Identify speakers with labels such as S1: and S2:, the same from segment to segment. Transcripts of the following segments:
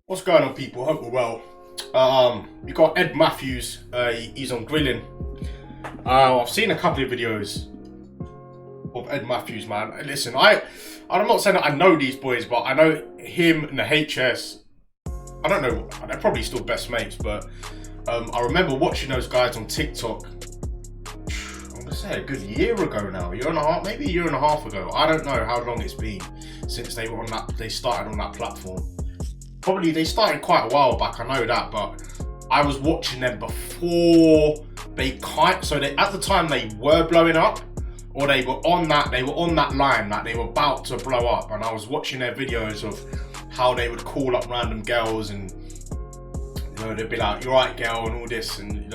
S1: What's going on, people? Hope we're well. We got Ed Matthews. He's on grilling. I've seen a couple of videos of Ed Matthews, man. Listen, I'm not saying that I know these boys, but I know him and the HS. I don't know. They're probably still best mates, but I remember watching those guys on TikTok. I'm gonna say a good year ago now, year and a half, maybe a year and a half ago. I don't know how long it's been since they were on that. They started on that platform. Probably they started quite a while back, I know that, but I was watching them before they at the time they were blowing up, or they were on that line that they were about to blow up, and I was watching their videos of how they would call up random girls and they'd be like, "You're right, girl," and all this, and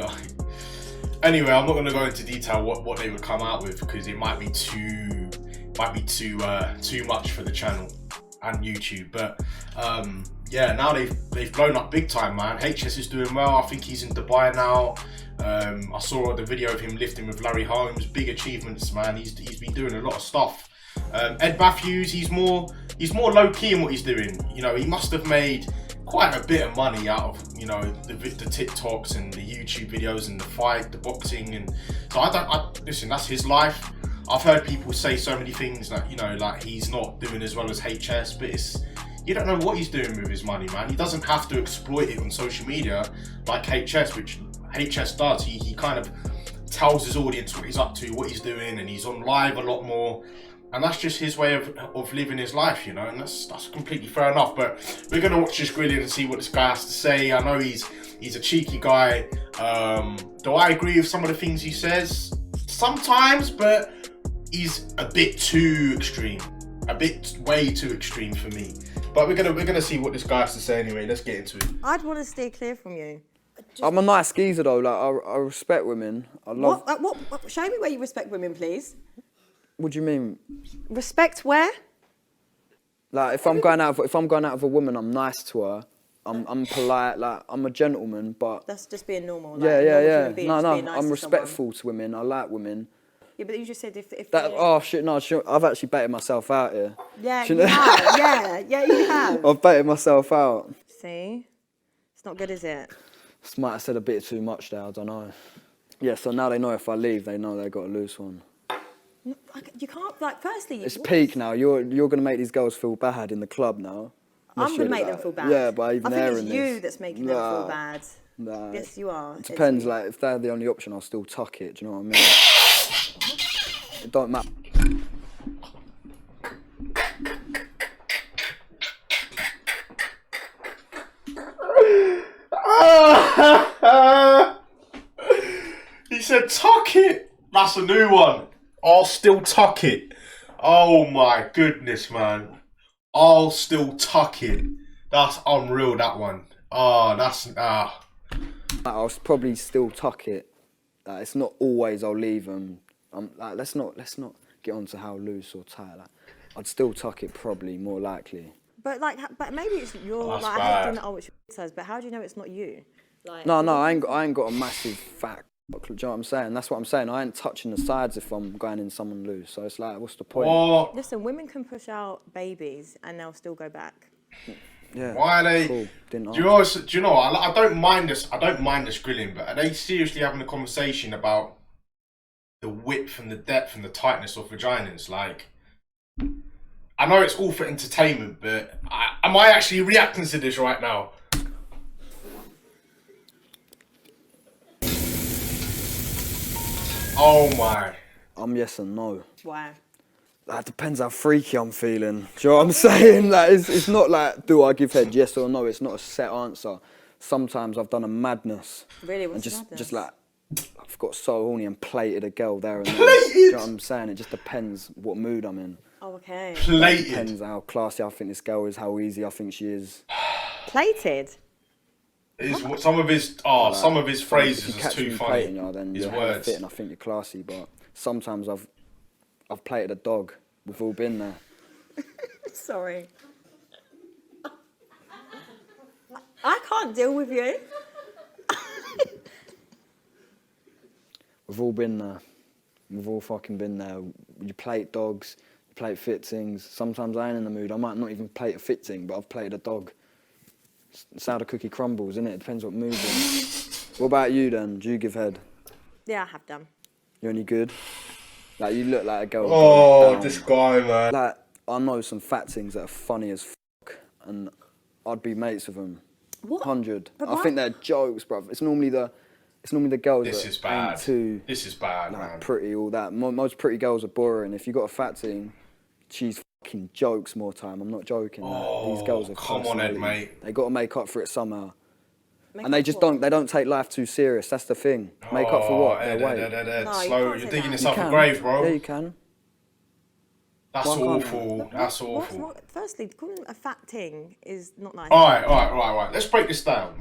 S1: Anyway, I'm not gonna go into detail what they would come out with because it might be too much for the channel and YouTube, but yeah, now they've blown up big time, man. HS is doing well. I think he's in Dubai now. I saw the video of him lifting with Larry Holmes. Big achievements, man. He's been doing a lot of stuff. Ed Matthews, he's more low key in what he's doing. He must have made quite a bit of money out of the TikToks and the YouTube videos and the fight, the boxing, and so listen. That's his life. I've heard people say so many things like he's not doing as well as HS, but you don't know what he's doing with his money, man. He doesn't have to exploit it on social media like HS, which HS does. He kind of tells his audience what he's up to, what he's doing, and he's on live a lot more. And that's just his way of living his life, and that's completely fair enough. But we're gonna watch this grilling and see what this guy has to say. I know he's a cheeky guy. Do I agree with some of the things he says? Sometimes, but he's a bit too extreme. Way too extreme for me. But we're gonna see what this guy has to say anyway. Let's get into it.
S2: I'd want to steer clear from you.
S3: I'm a nice geezer though. Like I respect women. I love.
S2: What? Show me where you respect women, please.
S3: What do you mean?
S2: Respect where?
S3: Like if I'm going out with a woman, I'm nice to her. I'm polite. Like I'm a gentleman, but
S2: That's just being normal. Like,
S3: yeah.
S2: Being,
S3: No,
S2: just being nice
S3: I'm
S2: to
S3: respectful to women. I like women.
S2: Yeah, but you just said if
S3: That oh shit no, I've actually baited myself out here.
S2: Yeah, you have. Yeah, you have.
S3: I've baited myself out.
S2: See, it's not good, is it?
S3: This might have said a bit too much there. I don't know. Yeah, so now they know if I leave, they know they got a loose one.
S2: No, you can't. Like, firstly,
S3: It's peak now. You're gonna make these girls feel bad in the club now.
S2: I'm gonna make them feel bad.
S3: Yeah, by even airing
S2: I think it's you that's making them feel bad.
S3: Nah.
S2: Yes, you are.
S3: It depends. Like if they're the only option, I'll still tuck it. Do you know what I mean? It don't matter.
S1: He said, "Tuck it." That's a new one. I'll still tuck it. Oh my goodness, man. I'll still tuck it. That's unreal, that one.
S3: I'll probably still tuck it. It's not always I'll leave them. Like, let's not get onto how loose or tight. Like, I'd still tuck it probably, more likely.
S2: But maybe it's your.
S1: That's
S2: like,
S1: bad.
S2: I don't know what your says, but how do you know it's not you? Like,
S3: No, I ain't got a massive fat. Do you know what I'm saying? That's what I'm saying. I ain't touching the sides if I'm going in someone loose. So it's like, what's the point?
S2: Listen, women can push out babies and they'll still go back.
S3: Yeah.
S1: Why are they?
S3: Cool.
S1: Do you know? I don't mind this. I don't mind this grilling, but are they seriously having a conversation about the width and the depth and the tightness of vaginas? Like, I know it's all for entertainment, but am I actually reacting to this right now? Oh my.
S3: Yes and no.
S2: Why?
S3: That depends how freaky I'm feeling. Do you know what I'm saying? Like, it's not like, do I give head yes or no? It's not a set answer. Sometimes I've done a madness.
S2: Really? What's
S3: and
S2: madness?
S3: just like, I've got so horny and plated a girl there and then.
S1: Plated?
S3: Do you know what I'm saying? It just depends what mood I'm in.
S2: Oh, okay.
S3: It
S1: Plated.
S3: depends how classy I think this girl is, how easy I think she is.
S2: Plated?
S1: Some of his phrases
S3: If you
S1: is
S3: catch
S1: too
S3: me
S1: funny.
S3: plating you, then
S1: His
S3: you're
S1: words.
S3: fit and I think you're classy, but sometimes I've plated a dog. We've all been there.
S2: Sorry. I can't deal with you.
S3: We've all been there. We've all fucking been there. You plate dogs, you plate fittings. Sometimes I ain't in the mood. I might not even plate a fitting, but I've plated a dog. It's how the cookie crumbles, innit? It depends what mood you're in. What about you then? Do you give head?
S2: Yeah, I have done.
S3: You any good? Like, you look like a girl.
S1: Oh, this guy, man.
S3: Like, I know some fat things that are funny as fuck, and I'd be mates with them.
S2: What?
S3: 100.
S2: But
S3: I
S2: why?
S3: think they're jokes, bruv. It's normally the girls
S1: This
S3: that
S1: is bad.
S3: ain't too
S1: This is bad,
S3: like,
S1: man.
S3: pretty, all that. Most pretty girls are boring. If you got a fat thing, she's fucking jokes more time. I'm not joking.
S1: Oh,
S3: these girls are
S1: come on, Ed,
S3: personality.
S1: mate.
S3: They got to make up for it somehow.
S2: Make
S3: And they
S2: up
S3: just
S2: for-
S3: don't take life too serious. That's the thing. Make up for what? Their
S1: Ed,
S3: weight.
S1: Ed,
S2: No, you
S1: slow.
S2: can't
S1: You're
S2: say
S1: digging
S2: that.
S1: yourself a
S3: can.
S1: grave, bro.
S3: Yeah, you can.
S1: That's
S3: Why can't
S1: awful. That's
S2: What's
S1: awful.
S2: wrong? Firstly, calling it a fat thing is not nice.
S1: All right. Let's break this down.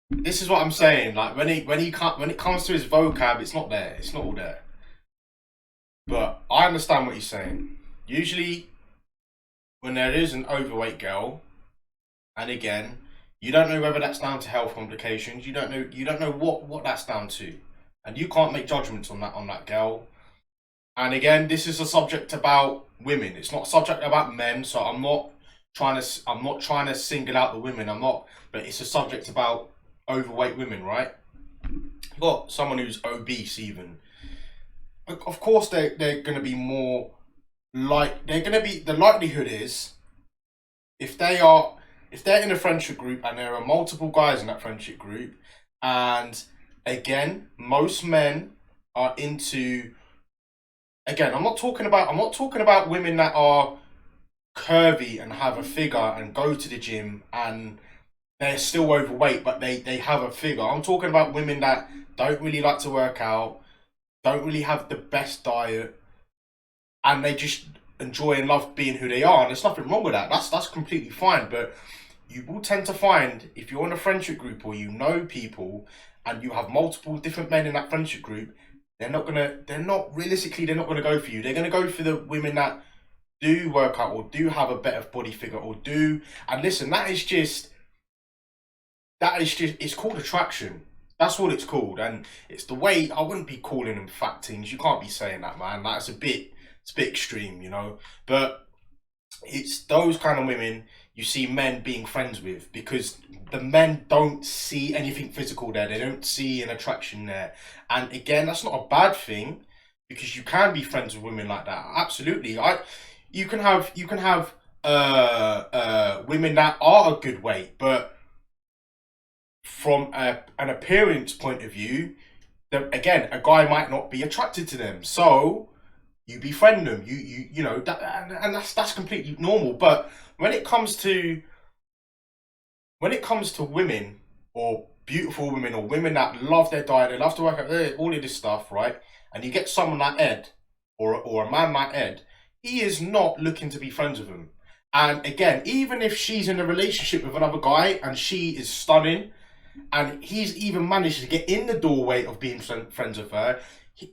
S1: This is what I'm saying. Like when it comes to his vocab, it's not there. It's not all there. But I understand what he's saying. Usually, when there is an overweight girl, and again, you don't know whether that's down to health complications. You don't know what that's down to, and you can't make judgments on that girl. And again, this is a subject about women. It's not a subject about men. So I'm not trying to single out the women. But it's a subject about overweight women, right? You've got someone who's obese even. Of course, they're going to be more like the likelihood is if they're in a friendship group and there are multiple guys in that friendship group, and again, most men are into. Again, I'm not talking about women that are curvy and have a figure and go to the gym and they're still overweight, but they have a figure. I'm talking about women that don't really like to work out, don't really have the best diet, and they just enjoy and love being who they are. And there's nothing wrong with that. That's completely fine. But you will tend to find if you're in a friendship group or you know people and you have multiple different men in that friendship group, they're not gonna go for you. They're gonna go for the women that do work out or do have a better body figure or do. And listen, that is just it's called attraction. That's what it's called, and it's the way. I wouldn't be calling them fat things. You can't be saying that, man. That's it's a bit extreme, you know. But it's those kind of women you see men being friends with, because the men don't see anything physical there. They don't see an attraction there. And again, that's not a bad thing, because you can be friends with women like that. Absolutely. You can have women that are a good weight, but from an appearance point of view, again, a guy might not be attracted to them. So you befriend them. You know that, and that's completely normal. But when it comes to women, or beautiful women, or women that love their diet, they love to work out, all of this stuff, right? And you get someone like Ed, or a man like Ed, he is not looking to be friends with him. And again, even if she's in a relationship with another guy and she is stunning, and he's even managed to get in the doorway of being friends with her,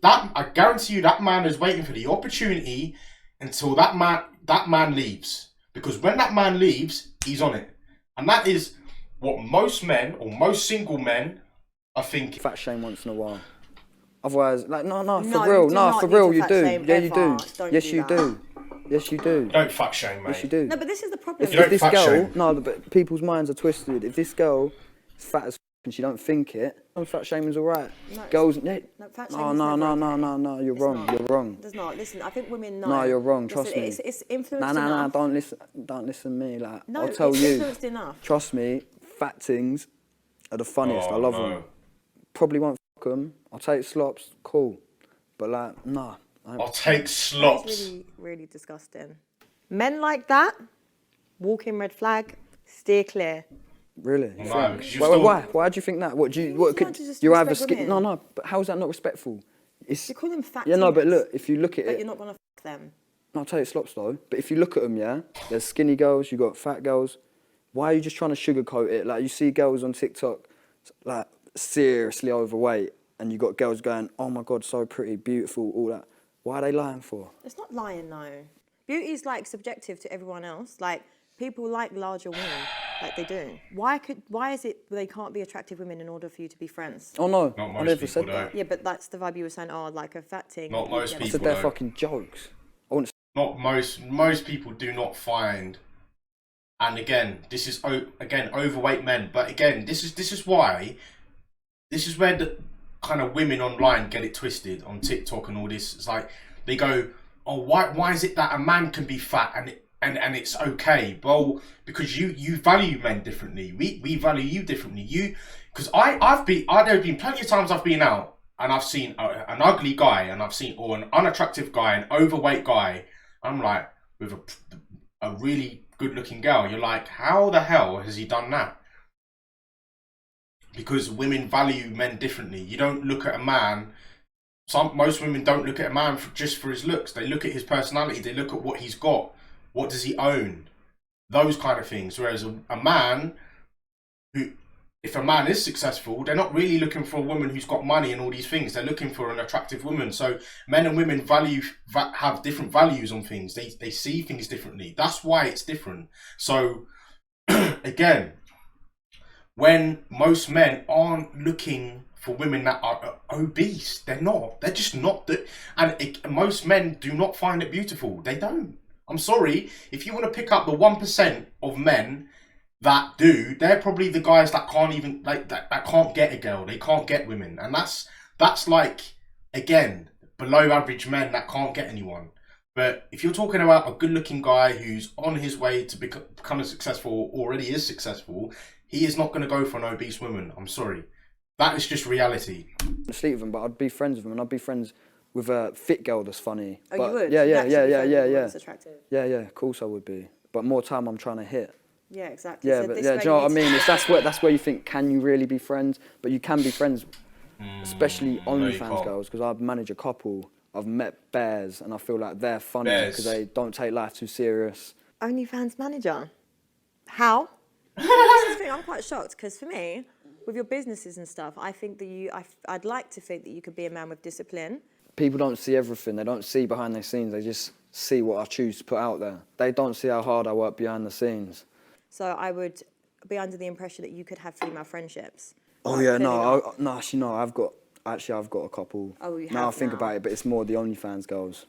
S1: I guarantee you that man is waiting for the opportunity until that man leaves. Because when that man leaves, he's on it. And that is what most men, or most single men, are thinking.
S3: Fat shame once in a while. Otherwise, like, no,
S2: No,
S3: for
S2: you
S3: real,
S2: do
S3: no,
S2: not
S3: for
S2: need
S3: real,
S2: to
S3: you
S2: fat
S3: do.
S2: shame
S3: Yeah, you
S2: ever.
S3: do.
S2: Don't
S3: Yes,
S2: do
S3: you
S2: that.
S3: do. Yes, you do.
S1: Don't fat shame, mate.
S3: Yes, you do.
S2: No, but this is the problem.
S1: You don't
S3: If this
S1: fat
S3: girl,
S1: shame.
S3: no, but people's minds are twisted. If this girl is fat as and she don't think it, fat shaming's alright.
S2: No,
S3: Girls,
S2: no, fat
S3: no,
S2: shaming's
S3: no,
S2: never
S3: no,
S2: okay.
S3: no, no, you're
S2: It's
S3: wrong.
S2: not.
S3: You're wrong.
S2: There's not. Listen, I think women know.
S3: No, you're wrong. Trust
S2: Listen,
S3: me.
S2: It's influenced
S3: Nah,
S2: enough.
S3: don't listen to me. Like,
S2: No,
S3: I'll tell
S2: it's
S3: you.
S2: influenced enough.
S3: Trust me, fat things are the funniest. I love them. Probably won't fuck them. I'll take slops, cool. But like, nah.
S1: I'll take slops.
S2: That's really, really disgusting. Men like that, walking red flag, steer clear.
S3: Really? You
S1: No,
S3: think?
S1: because you're
S3: Why? Why do you think that? What do you? What
S2: You
S3: could
S2: want to just
S3: you either
S2: respect
S3: skip? No,
S2: women.
S3: no. But how is that not respectful? It's
S2: You call them fat
S3: yeah, no. But
S2: things,
S3: look, if you look at
S2: but
S3: it,
S2: you're not gonna fuck them.
S3: no, I'll tell you slops though. But if you look at them, yeah, there's skinny girls, you got fat girls. Why are you just trying to sugarcoat it? Like you see girls on TikTok, like seriously overweight, and you got girls going, "Oh my God, so pretty, beautiful, all that." Why are they lying for?
S2: It's not lying, no. Beauty is like subjective to everyone else. Like people like larger women. Like they do. Why is it they can't be attractive women in order for you to be friends?
S3: Oh no,
S1: Not
S3: I
S1: most
S3: never
S1: people,
S3: said
S1: though.
S3: that.
S2: Yeah, but that's the vibe you were saying. Oh, like a fat thing.
S1: Not most
S2: Yeah,
S3: I
S1: people.
S3: said they're
S1: though.
S3: fucking jokes. I wouldn't.
S1: Not most people do not find, and again, this is overweight men. But again, this is why, this is where the kind of women online get it twisted on TikTok and all this. It's like they go, oh, why is it that a man can be fat and it's okay? Well, because you value men differently. We value you differently. Because there have been plenty of times I've been out and I've seen an ugly guy and or an unattractive guy, an overweight guy. I'm like, with a really good looking girl. You're like, how the hell has he done that? Because women value men differently. You don't look at a man. Most women don't look at a man just for his looks. They look at his personality. They look at what he's got. What does he own? Those kind of things. Whereas a man if a man is successful, they're not really looking for a woman who's got money and all these things. They're looking for an attractive woman. So men and women have different values on things. They see things differently. That's why it's different. So again, when most men aren't looking for women that are obese, they're not. They're just not. Most men do not find it beautiful. They don't. I'm sorry. If you want to pick up the 1% of men that do, they're probably the guys that can't even that can't get a girl. They can't get women, and that's like, again, below average men that can't get anyone. But if you're talking about a good-looking guy who's on his way to becoming successful, already is successful, he is not going to go for an obese woman. I'm sorry. That is just reality.
S3: I'd sleep with him, but I'd be friends with him, and I'd be friends with a fit girl that's funny.
S2: Oh,
S3: but
S2: you would?
S3: Yeah,
S2: That's attractive.
S3: yeah. Of course I would be. But more time I'm trying to hit.
S2: Yeah, exactly.
S3: Yeah,
S2: So
S3: but
S2: this
S3: yeah,
S2: way
S3: do you know what I
S2: need to-
S3: mean? That's where you think, can you really be friends? But you can be friends, especially
S1: no, you
S3: OnlyFans
S1: can't.
S3: girls, because I manage a couple. I've met bears, and I feel like they're funny because they don't take life too serious.
S2: OnlyFans manager. How? This is the thing, I'm quite shocked because for me, with your businesses and stuff, I think that I'd like to think that you could be a man with discipline.
S3: People don't see everything. They don't see behind the scenes. They just see what I choose to put out there. They don't see how hard I work behind the scenes.
S2: So I would be under the impression that you could have female friendships.
S3: Oh
S2: Like,
S3: yeah,
S2: clearly
S3: no, actually no. I've got a couple.
S2: Oh, you
S3: Now I
S2: have
S3: think
S2: now.
S3: about it, but it's more the OnlyFans girls.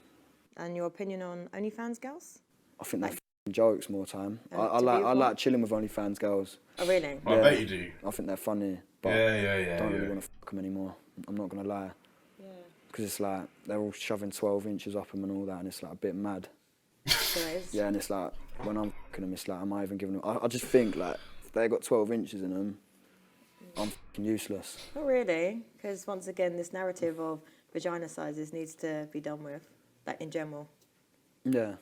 S2: And your opinion on OnlyFans girls?
S3: I think they're f***ing jokes more time.
S2: To
S3: I
S2: be
S3: like
S2: what?
S3: chilling with OnlyFans girls.
S2: Oh, really?
S1: I bet you do.
S3: I think they're funny, but
S1: Yeah.
S3: I don't really want to f*** them anymore. I'm not gonna lie.
S2: Yeah.
S3: Because it's like they're all shoving 12 inches up them and all that, and it's like a bit mad.
S2: So it is.
S3: Yeah, and it's like when I'm f***ing them, it's like, am I even giving them? I just think like if they got 12 inches in them, I'm f***ing useless.
S2: Not really, because once again, this narrative of vagina sizes needs to be done with, like in general.
S3: Yeah.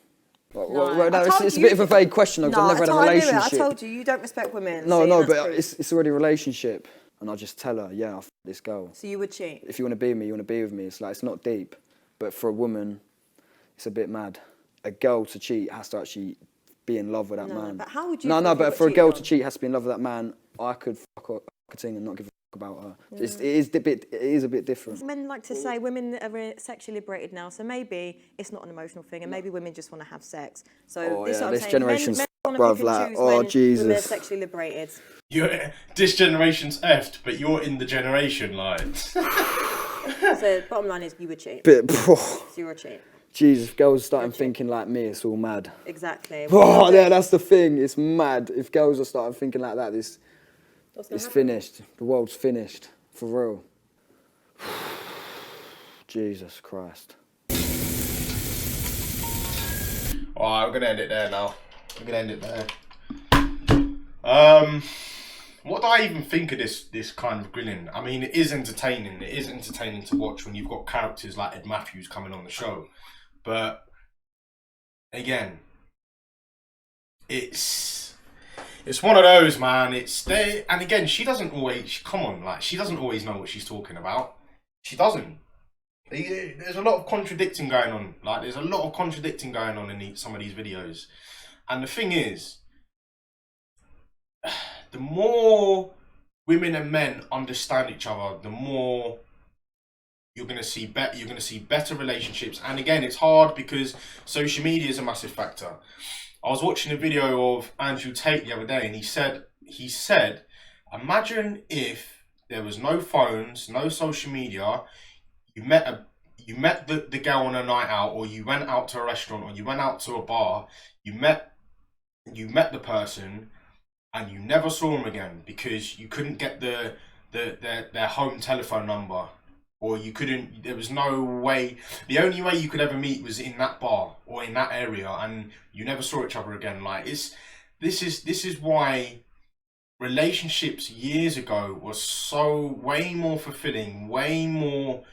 S3: Well,
S2: No, I
S3: it's
S2: told
S3: a
S2: you-
S3: bit of a vague question because I've never had a
S2: I knew it.
S3: relationship.
S2: I told you, you don't respect women.
S3: No,
S2: See,
S3: no,
S2: that's
S3: but
S2: proof.
S3: it's already a relationship, and I just tell her, yeah, I f this girl.
S2: So you would cheat?
S3: If you want to be with me, you want to be with me. It's like it's not deep, but for a woman, it's a bit mad. A girl to cheat has to actually be in love with that
S2: No,
S3: man.
S2: but how would you
S3: No,
S2: feel
S3: no,
S2: if you
S3: but
S2: got
S3: for a
S2: cheated
S3: girl
S2: on?
S3: to cheat, has to be in love with that man. I could fuck a thing and not give a fuck about her. It is a bit different.
S2: Men like to say women are sexually liberated now, so maybe it's not an emotional thing, and maybe women just want to have sex. So
S3: Oh,
S2: this is
S3: yeah,
S2: what I'm
S3: this
S2: saying.
S3: generation's
S2: men wanna
S3: bruv,
S2: pick and
S3: like,
S2: choose
S3: oh,
S2: when women are
S3: Jesus.
S2: sexually liberated.
S1: This generation's effed, but you're in the generation, like.
S2: So bottom line is you would cheat. So you're a cheat.
S3: Jesus, if girls starting thinking like me, it's all mad.
S2: Exactly.
S3: Oh, yeah, that's the thing. It's mad. If girls are starting thinking like that, it's finished. The world's finished. For real. Jesus Christ.
S1: Alright, I'm gonna end it there now. What do I even think of this kind of grilling? I mean, it is entertaining. It is entertaining to watch when you've got characters like Ed Matthews coming on the show. But again, it's one of those, man. And again, she doesn't always she doesn't always know what she's talking about. She doesn't. There's a lot of contradicting going on. There's a lot of contradicting going on in some of these videos. And the thing is, the more women and men understand each other, the more you're gonna see better relationships. And again, it's hard because social media is a massive factor. I was watching a video of Andrew Tate the other day, and he said, imagine if there was no phones, no social media, you met the girl on a night out, or you went out to a restaurant, or you went out to a bar, you met the person, and you never saw them again because you couldn't get their home telephone number, or there was no way, the only way you could ever meet was in that bar or in that area, and you never saw each other again. Like, this is why relationships years ago was so way more fulfilling, way more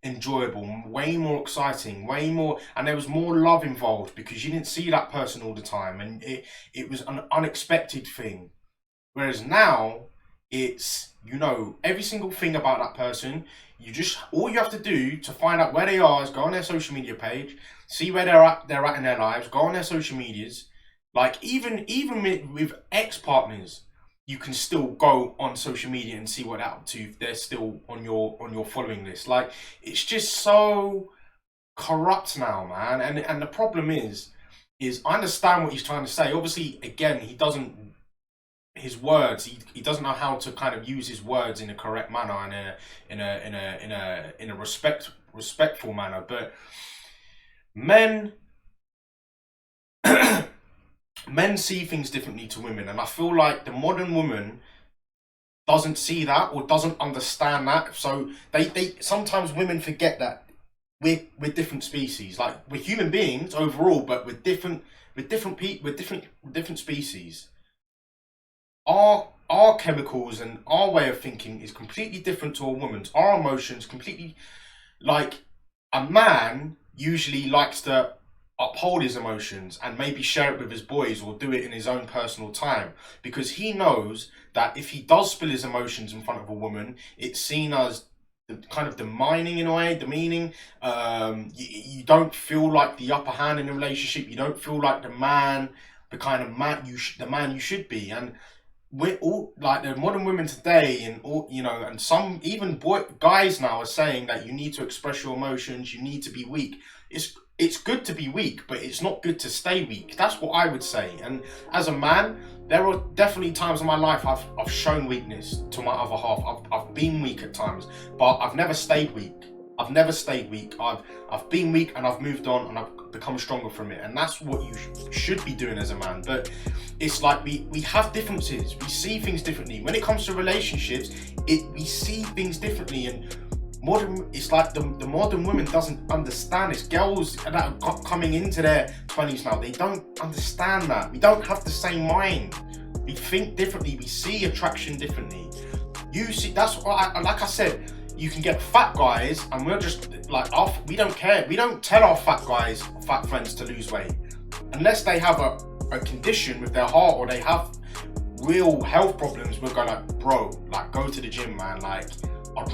S1: enjoyable, way more exciting, way more, and there was more love involved because you didn't see that person all the time, and it was an unexpected thing. Whereas now, it's, you know every single thing about that person. All you have to do to find out where they are is go on their social media page, see where they're at in their lives, go on their social medias. Like, even with ex-partners, you can still go on social media and see what they're up to if they're still on your following list. Like, it's just so corrupt now, man. And the problem is I understand what he's trying to say. Obviously, again, he doesn't know how to kind of use his words in a correct manner and in a respectful manner. But men see things differently to women, and I feel like the modern woman doesn't see that or doesn't understand that. So they sometimes women forget that we're different species. Like, we're human beings overall, but we're different species. Our chemicals and our way of thinking is completely different to a woman's. Our emotions completely, like, a man usually likes to uphold his emotions and maybe share it with his boys or do it in his own personal time, because he knows that if he does spill his emotions in front of a woman, it's seen as kind of demeaning in a way, demeaning. You don't feel like the upper hand in a relationship. You don't feel like the kind of man you should be. And we're all like, the modern women today, and all, you know, and some even guys now are saying that you need to express your emotions, you need to be weak. It's good to be weak, but it's not good to stay weak. That's what I would say. And as a man, there are definitely times in my life I've shown weakness to my other half. I've been weak at times, but I've never stayed weak. I've been weak, and I've moved on, and I've become stronger from it. And that's what you should be doing as a man. But it's like we have differences. We see things differently. When it comes to relationships, we see things differently. And it's like the modern woman doesn't understand this. Girls that are coming into their 20s now, they don't understand that. We don't have the same mind. We think differently. We see attraction differently. That's what like I said, you can get fat guys, and we're just like, we don't care. We don't tell our fat friends to lose weight unless they have a condition with their heart, or they have real health problems. We'll go like, bro, like, go to the gym, man. Like, I'd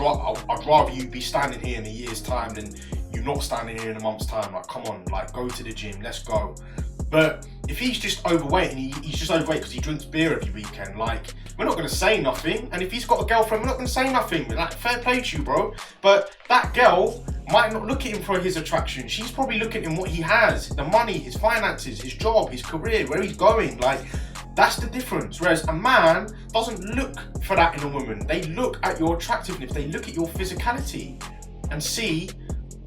S1: rather you be standing here in a year's time than you not standing here in a month's time. Like, come on, like, go to the gym, let's go. But if he's just overweight, and he's just overweight because he drinks beer every weekend, like, we're not going to say nothing. And if he's got a girlfriend, we're not going to say nothing. Like, fair play to you, bro. But that girl might not look at him for his attraction. She's probably looking at him what he has, the money, his finances, his job, his career, where he's going. Like, that's the difference. Whereas a man doesn't look for that in a woman. They look at your attractiveness. They look at your physicality and see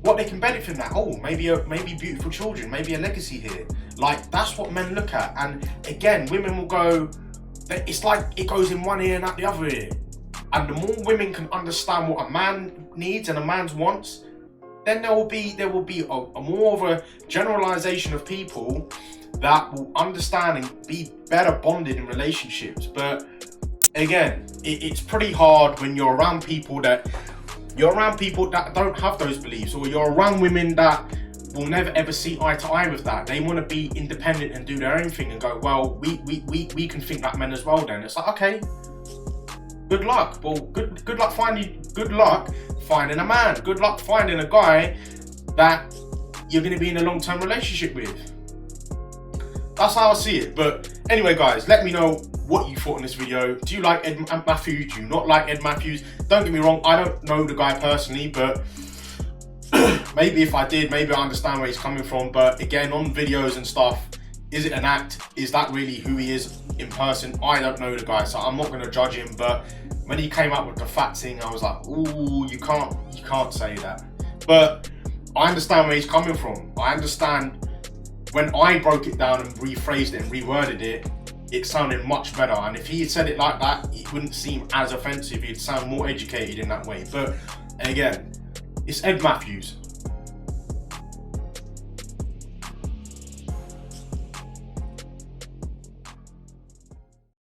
S1: what they can benefit from that. Oh, maybe beautiful children, maybe a legacy here. Like, that's what men look at. And again, women will go, it's like it goes in one ear and out the other ear. And the more women can understand what a man needs and a man's wants, then there will be a more of a generalization of people that will understand and be better bonded in relationships. But again, it's pretty hard when you're around people that don't have those beliefs, or you're around women that will never ever see eye to eye with that. They want to be independent and do their own thing and go, well, we can think like men as well. Then it's like, okay, good luck. Well, good luck finding a man. Good luck finding a guy that you're going to be in a long-term relationship with. That's how I see it. But anyway, guys, let me know what you thought in this video. Do you like Ed Matthews? Do you not like Ed Matthews? Don't get me wrong, I don't know the guy personally, but maybe if I did, maybe I understand where he's coming from. But again, on videos and stuff, Is it an act? Is that really who he is in person? I don't know the guy, so I'm not gonna judge him. But when he came up with the fat thing, I was like, ooh, you can't say that. But I understand where he's coming from. I understand when I broke it down and rephrased it and reworded it, it sounded much better. And if he had said it like that, it wouldn't seem as offensive. He'd sound more educated in that way. But again, it's Ed Matthews.